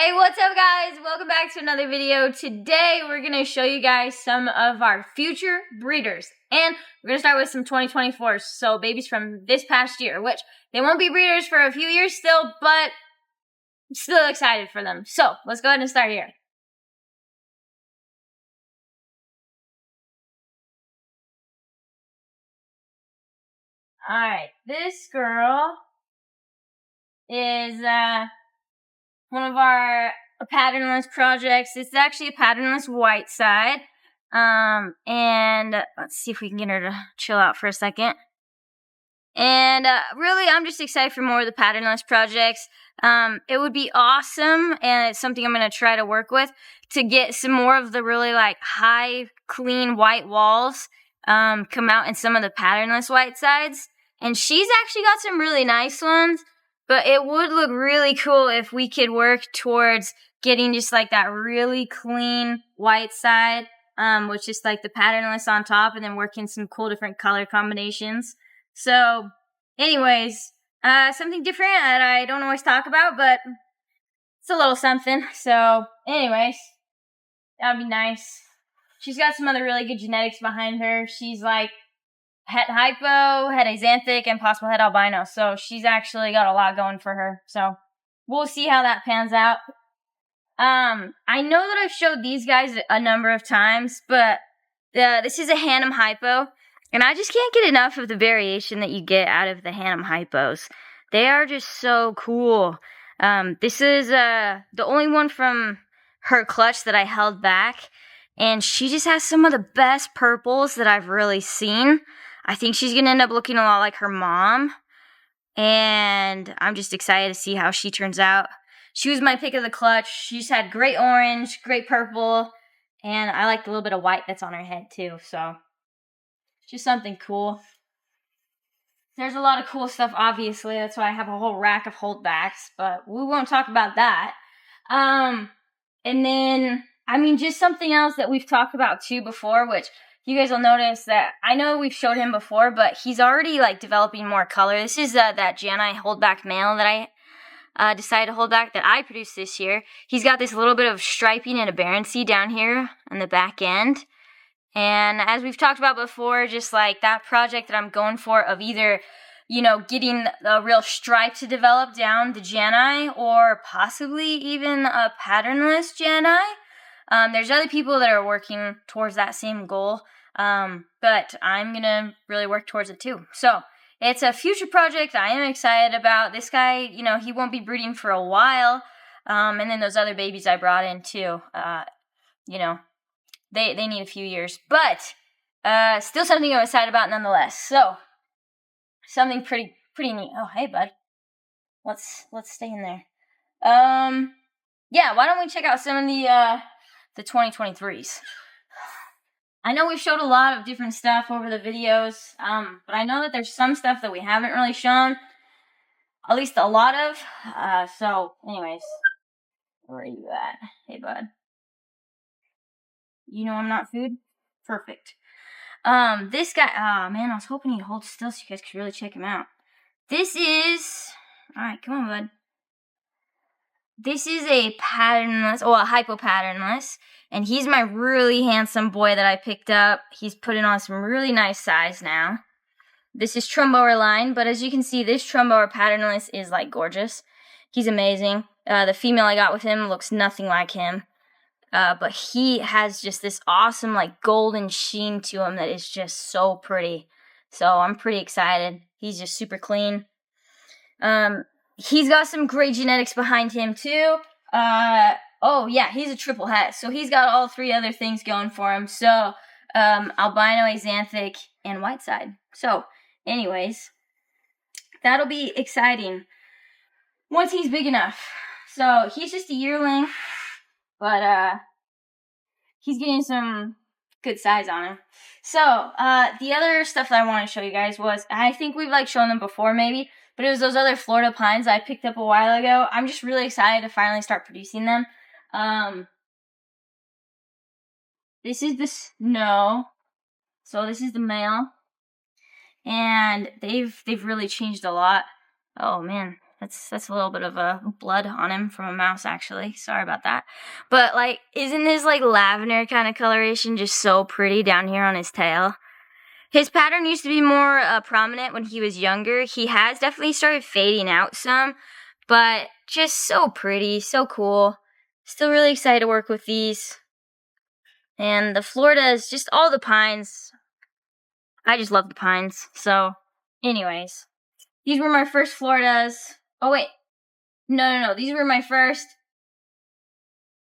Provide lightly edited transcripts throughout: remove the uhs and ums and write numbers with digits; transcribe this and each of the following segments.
Hey, what's up guys? Welcome back to another video. Today we're going to show you guys some of our future breeders. And we're going to start with some 2024s, so babies from this past year, which they won't be breeders for a few years still, but I'm still excited for them. So let's go ahead and start here. Alright, this girl is one of our patternless projects. It's actually a patternless white side. And let's see if we can get her to chill out for a second. And really, I'm just excited for more of the patternless projects. It would be awesome, and it's something I'm going to try to work with, to get some more of the really like high, clean white walls come out in some of the patternless white sides. And she's actually got some really nice ones, but it would look really cool if we could work towards getting just like that really clean white side, with just like the patternless on top, and then working some cool different color combinations. So, anyways, something different that I don't always talk about, but it's a little something. So, anyways, that would be nice. She's got some other really good genetics behind her. She's like het hypo, het axanthic, and possible het albino. So she's actually got a lot going for her. So we'll see how that pans out. I know that I've showed these guys a number of times, but this is a Hannum hypo, and I just can't get enough of the variation that you get out of the Hannum hypos. They are just so cool. This is the only one from her clutch that I held back, and she just has some of the best purples that I've really seen. I think she's going to end up looking a lot like her mom, and I'm just excited to see how she turns out. She was my pick of the clutch. She's had great orange, great purple, and I like the little bit of white that's on her head too, so just something cool. There's a lot of cool stuff, obviously. That's why I have a whole rack of holdbacks, but we won't talk about that. And then, I mean, just something else that we've talked about too before, which you guys will notice that I know we've showed him before, but he's already like developing more color. This is that Janai holdback male that I decided to hold back, that I produced this year. He's got this little bit of striping and aberrancy down here on the back end. And as we've talked about before, just like that project that I'm going for of either, you know, getting a real stripe to develop down the Janai, or possibly even a patternless Janai. There's other people that are working towards that same goal, but I'm going to really work towards it too. So it's a future project I am excited about. This guy, you know, he won't be breeding for a while, and then those other babies I brought in too, you know, they need a few years, but still something I'm excited about nonetheless. So something pretty neat. Oh, hey, bud. Let's stay in there. Yeah, why don't we check out some of the 2023s. I know we've showed a lot of different stuff over the videos, but I know that there's some stuff that we haven't really shown, at least a lot of. So, anyways, where are you at? Hey, bud. You know I'm not food? Perfect. This guy, oh man, I was hoping he'd hold still so you guys could really check him out. This is, alright, come on, bud. This is a patternless, a hypo patternless, and he's my really handsome boy that I picked up. He's putting on some really nice size now. This is Trumbower line, but as you can see, this Trumbower patternless is like gorgeous. He's amazing. The female I got with him looks nothing like him, but he has just this awesome like golden sheen to him that is just so pretty. So I'm pretty excited. He's just super clean. He's got some great genetics behind him too. Oh yeah, he's a triple het, so he's got all three other things going for him. So, albino, axanthic, and white side. So, anyways, that'll be exciting once he's big enough. So, he's just a yearling, but, he's getting some good size on him. So, the other stuff that I want to show you guys was, I think we've like shown them before maybe, but it was those other Florida pines I picked up a while ago. I'm just really excited to finally start producing them. This is the snow. So this is the male. And they've really changed a lot. Oh man, That's a little bit of a blood on him from a mouse, actually. Sorry about that. But, like, isn't this, like, lavender kind of coloration just so pretty down here on his tail? His pattern used to be more prominent when he was younger. He has definitely started fading out some, but just so pretty, so cool. Still really excited to work with these. And the Floridas, just all the pines. I just love the pines. So, anyways, these were my first Floridas. Oh, wait. No. These were my first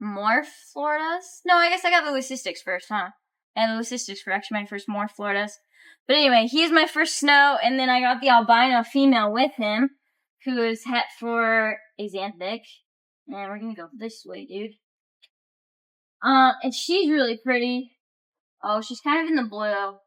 morph Floridas. No, I guess I got the leucistics first, huh? And the leucistics were actually my first morph Floridas. But anyway, he's my first snow, and then I got the albino female with him, who is het for axanthic. And we're gonna go this way, dude. And she's really pretty. Oh, she's kind of in the blue.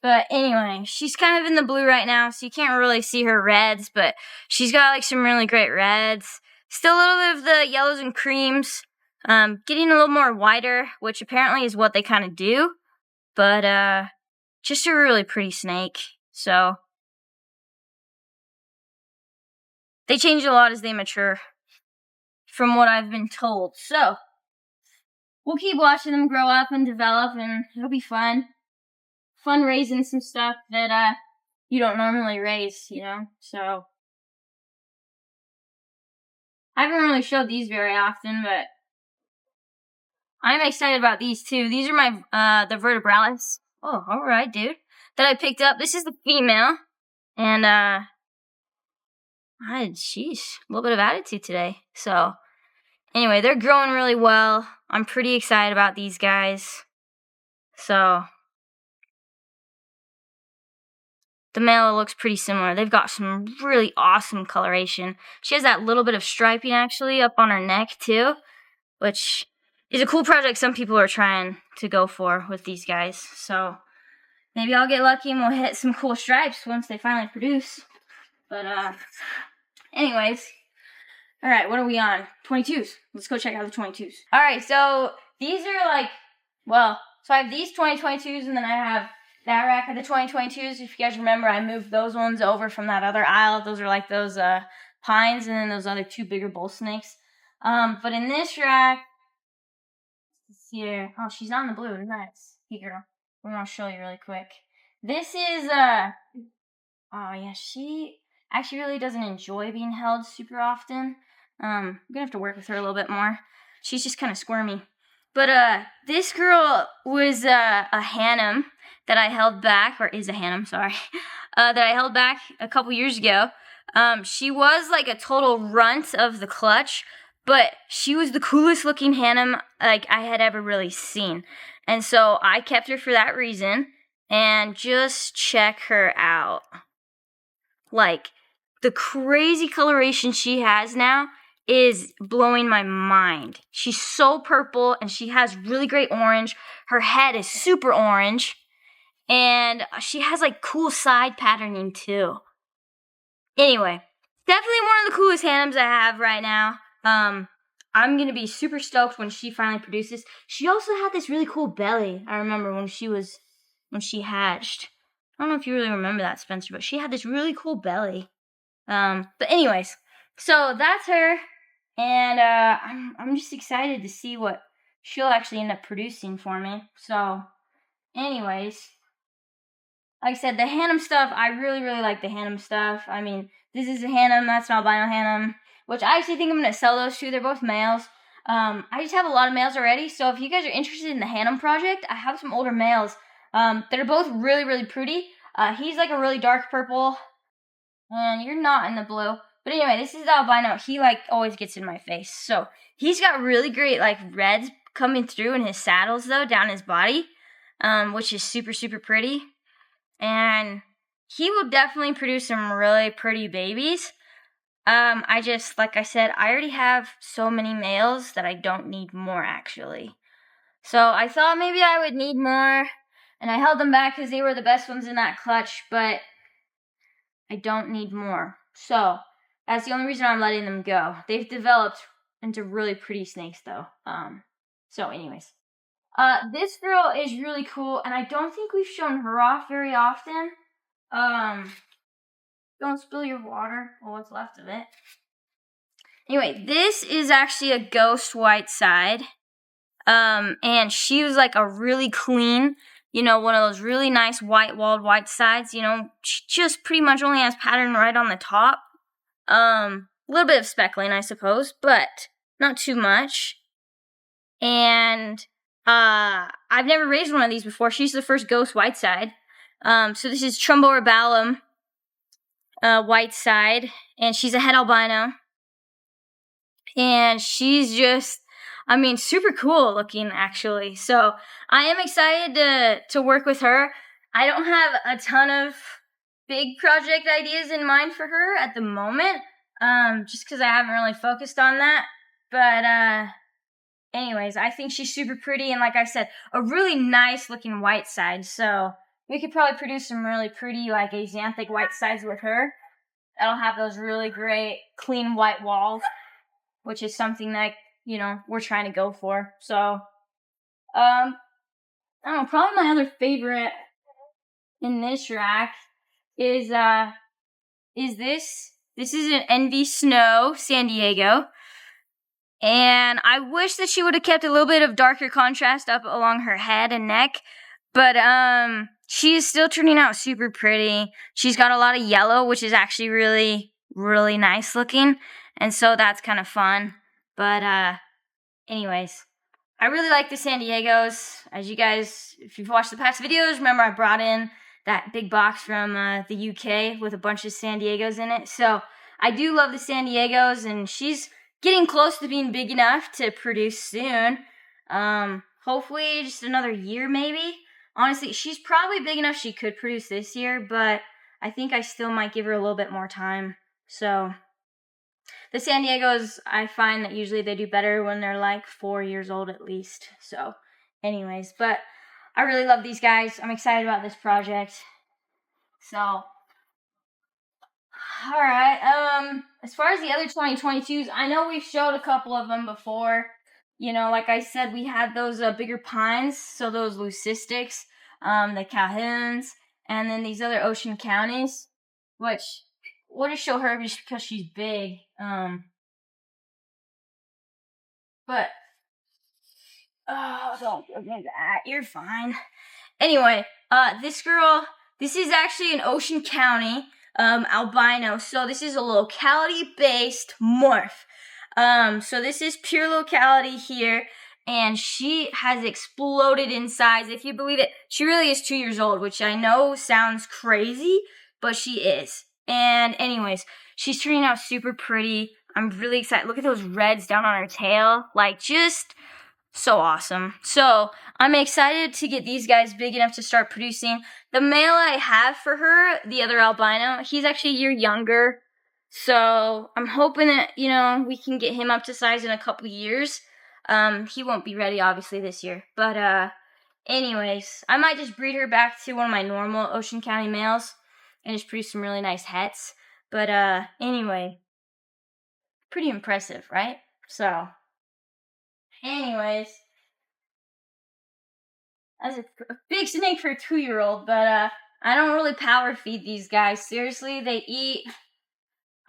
But anyway, she's kind of in the blue right now, so you can't really see her reds, but she's got like some really great reds. Still a little bit of the yellows and creams. Getting a little more whiter, which apparently is what they kind of do. But, just a really pretty snake. So, they change a lot as they mature, from what I've been told. So, we'll keep watching them grow up and develop, and it'll be fun. Fun raising some stuff that, you don't normally raise, you know? So, I haven't really showed these very often, but I'm excited about these too. These are my, the vertebralis. Oh, alright, dude. That I picked up. This is the female. And, sheesh, a little bit of attitude today. So, anyway, they're growing really well. I'm pretty excited about these guys. So, the male looks pretty similar. They've got some really awesome coloration. She has that little bit of striping, actually, up on her neck, too. Which is a cool project some people are trying to go for with these guys. So, maybe I'll get lucky and we'll hit some cool stripes once they finally produce. But, anyways. Alright, what are we on? 22s. Let's go check out the 22s. Alright, so these are like, well, so I have these 2022s and then I have that rack of the 2022s. If you guys remember, I moved those ones over from that other aisle. Those are like those pines and then those other two bigger bull snakes. But in this rack, let's see here. Oh, she's not in the blue. Nice. Here, girl. I'm going to show you really quick. This is, oh yeah, she actually really doesn't enjoy being held super often. I'm gonna have to work with her a little bit more. She's just kind of squirmy. But, this girl was, a Hannum that I held back, or is a Hannum, sorry, that I held back a couple years ago. She was like a total runt of the clutch, but she was the coolest looking Hannum, like, I had ever really seen. And so I kept her for that reason, and just check her out. Like, the crazy coloration she has now is blowing my mind. She's so purple, and she has really great orange. Her head is super orange, and she has, like, cool side patterning, too. Anyway, definitely one of the coolest Hannums I have right now. I'm gonna be super stoked when she finally produces. She also had this really cool belly, I remember, when she hatched. I don't know if you really remember that, Spencer, but she had this really cool belly. But anyways, so that's her, and I'm just excited to see what she'll actually end up producing for me. So, anyways, like I said, the Hannum stuff, I really, really like the Hannum stuff. I mean, this is a Hannum, that's an albino Hannum, which I actually think I'm going to sell those two. They're both males. I just have a lot of males already, so if you guys are interested in the Hannum project, I have some older males that are both really, really pretty. He's like a really dark purple, and you're not in the blue. But anyway, this is the albino. He, like, always gets in my face. So, he's got really great, like, reds coming through in his saddles, though, down his body, which is super, super pretty. And he will definitely produce some really pretty babies. I just, like I said, I already have so many males that I don't need more, actually. So, I thought maybe I would need more, and I held them back because they were the best ones in that clutch, but I don't need more. So, that's the only reason I'm letting them go. They've developed into really pretty snakes, though. So anyways. This girl is really cool, and I don't think we've shown her off very often. Don't spill your water, or what's left of it. Anyway, this is actually a ghost white side. And she was like a really clean, one of those really nice white-walled white sides, she just pretty much only has pattern right on the top. A little bit of speckling, I suppose, but not too much. And I've never raised one of these before. She's the first ghost white side. So this is Trumborabalum white side, and she's a het albino. And she's just, super cool looking, actually. So I am excited to work with her. I don't have a ton of big project ideas in mind for her at the moment, just because I haven't really focused on that. But anyways, I think she's super pretty, and like I said, a really nice looking white side. So we could probably produce some really pretty, like, axanthic white sides with her. That'll have those really great, clean white walls, which is something that, we're trying to go for. So, I don't know, probably my other favorite in this rack is this. This is an Envy Snow San Diego. And I wish that she would have kept a little bit of darker contrast up along her head and neck. But, she is still turning out super pretty. She's got a lot of yellow, which is actually really, really nice looking. And so that's kind of fun. But, anyways, I really like the San Diegos. As you guys, if you've watched the past videos, remember I brought in that big box from the UK with a bunch of San Diegos in it. So I do love the San Diegos, and she's getting close to being big enough to produce soon. Hopefully just another year maybe. Honestly, she's probably big enough she could produce this year, but I think I still might give her a little bit more time. So the San Diegos, I find that usually they do better when they're like 4 years old at least. So anyways, but I really love these guys. I'm excited about this project. So, alright, as far as the other 2022s, I know we've showed a couple of them before. Like I said, we had those bigger pines, so those leucistics, the Calhouns, and then these other ocean counties, which we'll just show her just because she's big. But, oh, don't give me that. You're fine. Anyway, this girl, this is actually an ocean county, albino, so this is a locality-based morph. So this is pure locality here, and she has exploded in size. If you believe it, she really is 2 years old, which I know sounds crazy, but she is. And anyways, she's turning out super pretty. I'm really excited. Look at those reds down on her tail. Like, just so awesome. So I'm excited to get these guys big enough to start producing. The male I have for her, the other albino, he's actually a year younger. So I'm hoping that, we can get him up to size in a couple years. He won't be ready, obviously, this year. But, anyways, I might just breed her back to one of my normal Ocean County males and just produce some really nice hets. But, anyway, pretty impressive, right? So, anyways, that's a big snake for a 2-year-old, but, I don't really power feed these guys. Seriously, they eat...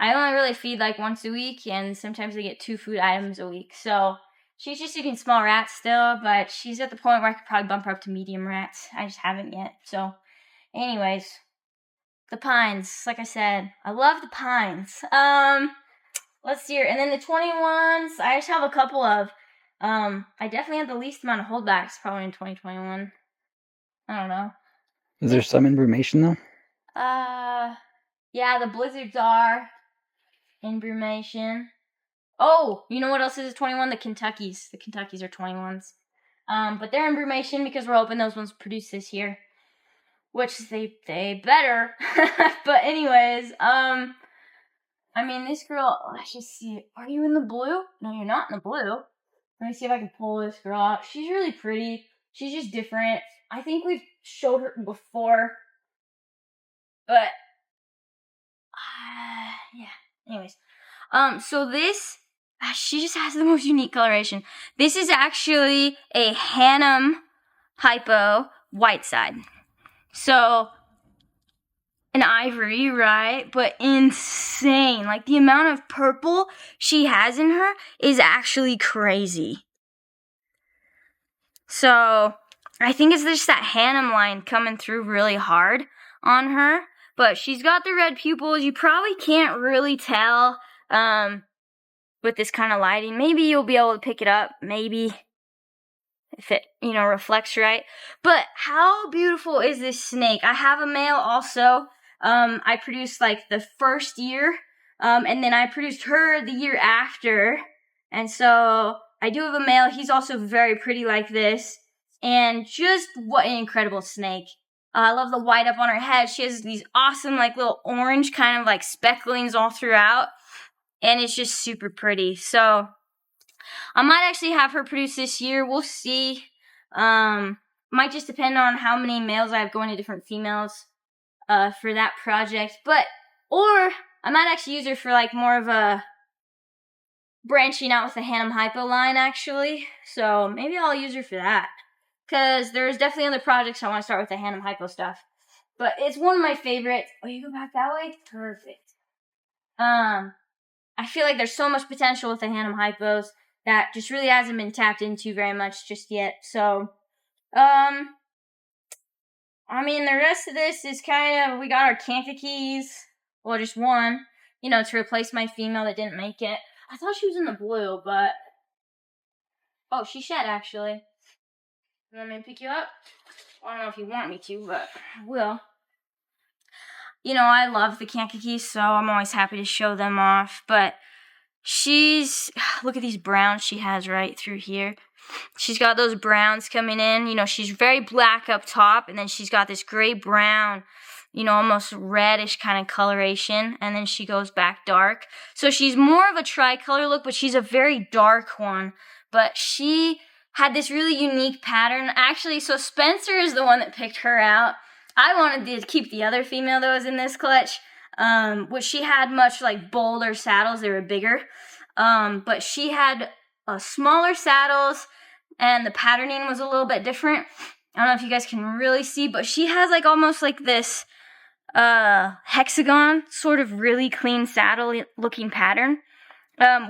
I only really feed like once a week, and sometimes they get 2 food items a week. So she's just eating small rats still, but she's at the point where I could probably bump her up to medium rats. I just haven't yet. So anyways, the pines, like I said, I love the pines. Let's see here. And then the 21s, I just have a couple of. I definitely have the least amount of holdbacks probably in 2021. I don't know. Is there some information though? Yeah, the blizzards are Embrumation. Oh, you know what else is a 21? The Kentuckys. The Kentuckys are 21s. But they're Embrumation because we're hoping those ones produce this year. Which they better. But anyways, this girl, let's just see. Are you in the blue? No, you're not in the blue. Let me see if I can pull this girl out. She's really pretty. She's just different. I think we've showed her before. But, yeah. Anyways, so this, she just has the most unique coloration. This is actually a Hannum hypo white side. So, an ivory, right? But insane. Like, the amount of purple she has in her is actually crazy. So, I think it's just that Hannum line coming through really hard on her. But she's got the red pupils. You probably can't really tell with this kind of lighting. Maybe you'll be able to pick it up. Maybe. If it, reflects right. But how beautiful is this snake? I have a male also. I produced like the first year. And then I produced her the year after. And so I do have a male. He's also very pretty like this. And just what an incredible snake. I love the white up on her head. She has these awesome like little orange kind of like specklings all throughout. And it's just super pretty. So I might actually have her produce this year. We'll see. Might just depend on how many males I have going to different females for that project. Or I might actually use her for like more of a branching out with the Hannum hypo line actually. So maybe I'll use her for that. Because there's definitely other projects I want to start with the Hannum hypo stuff. But it's one of my favorites. Oh, you go back that way? Perfect. I feel like there's so much potential with the Hannum hypos that just really hasn't been tapped into very much just yet. So, the rest of this is kind of, we got our Kankakee, well, just one, to replace my female that didn't make it. I thought she was in the blue, but, oh, she shed, actually. You want me to pick you up? I don't know if you want me to, but I will. I love the Kankakee, so I'm always happy to show them off, but look at these browns she has right through here. She's got those browns coming in. She's very black up top, and then she's got this gray-brown, almost reddish kind of coloration, and then she goes back dark. So she's more of a tricolor look, but she's a very dark one. But she had this really unique pattern. Actually, so Spencer is the one that picked her out. I wanted to keep the other female that was in this clutch, which she had much like bolder saddles. They were bigger. But she had smaller saddles, and the patterning was a little bit different. I don't know if you guys can really see, but she has like almost like this hexagon, sort of really clean saddle looking pattern,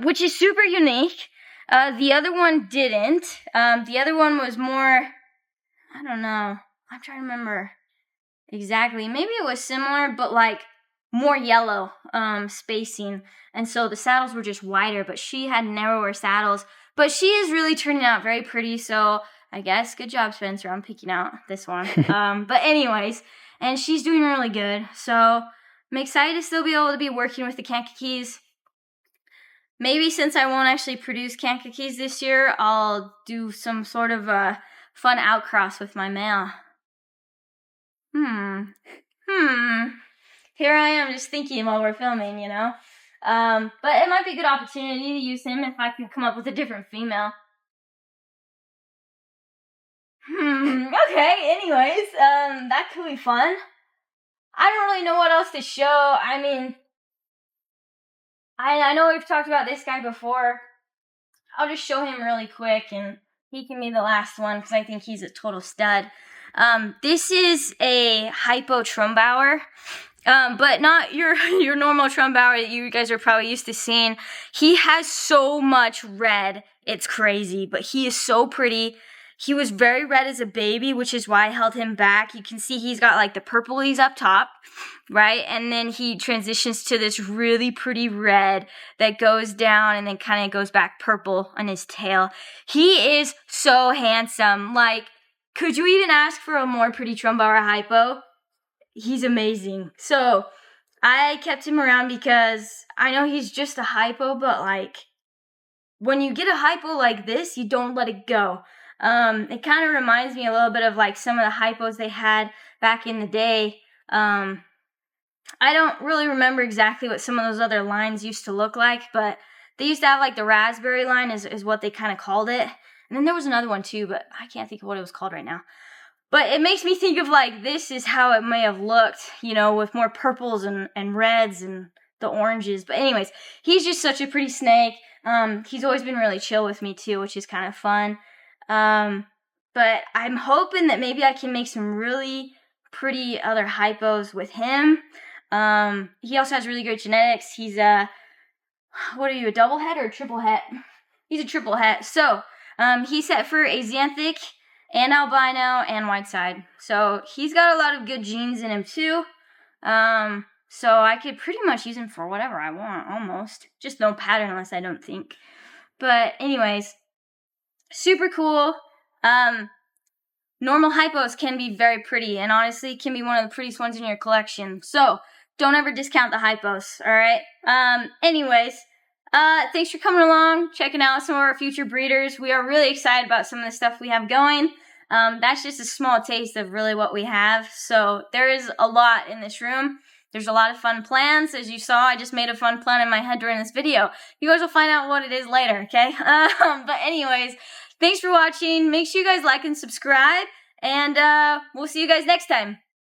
which is super unique. The other one didn't. The other one was more, I don't know. I'm trying to remember exactly. Maybe it was similar, but like more yellow spacing. And so the saddles were just wider, but she had narrower saddles. But she is really turning out very pretty, so I guess good job, Spencer, on picking out this one. But anyways, and she's doing really good. So I'm excited to still be able to be working with the Kankakees. Maybe since I won't actually produce Kankakees this year, I'll do some sort of a fun outcross with my male. Here I am just thinking while we're filming, But it might be a good opportunity to use him if I can come up with a different female. Okay, anyways, that could be fun. I don't really know what else to show. I know we've talked about this guy before. I'll just show him really quick, and he can be the last one, because I think he's a total stud. This is a hypo Trumbauer. But not your normal Trumbauer that you guys are probably used to seeing. He has so much red. It's crazy, but he is so pretty. He was very red as a baby, which is why I held him back. You can see he's got like the purplies up top, right? And then he transitions to this really pretty red that goes down and then kind of goes back purple on his tail. He is so handsome. Like, could you even ask for a more pretty Trumbauer hypo? He's amazing. So I kept him around because I know he's just a hypo, but like when you get a hypo like this, you don't let it go. It kind of reminds me a little bit of like some of the hypos they had back in the day. I don't really remember exactly what some of those other lines used to look like, but they used to have like the raspberry line is what they kind of called it. And then there was another one too, but I can't think of what it was called right now. But it makes me think of like, this is how it may have looked, with more purples and reds and the oranges. But anyways, he's just such a pretty snake. He's always been really chill with me too, which is kind of fun. But I'm hoping that maybe I can make some really pretty other hypos with him. He also has really great genetics. He's a double het or a triple het? He's a triple het. So, he's set for Asianthic and albino and white side. So, he's got a lot of good genes in him too. So I could pretty much use him for whatever I want, almost. Just no patternless, I don't think. But anyways, super cool. Normal hypos can be very pretty, and honestly, can be one of the prettiest ones in your collection. So, don't ever discount the hypos, alright? Anyways, thanks for coming along, checking out some of our future breeders. We are really excited about some of the stuff we have going. That's just a small taste of really what we have. So, there is a lot in this room. There's a lot of fun plans. As you saw, I just made a fun plan in my head during this video. You guys will find out what it is later, okay? But anyways, thanks for watching. Make sure you guys like and subscribe, and we'll see you guys next time.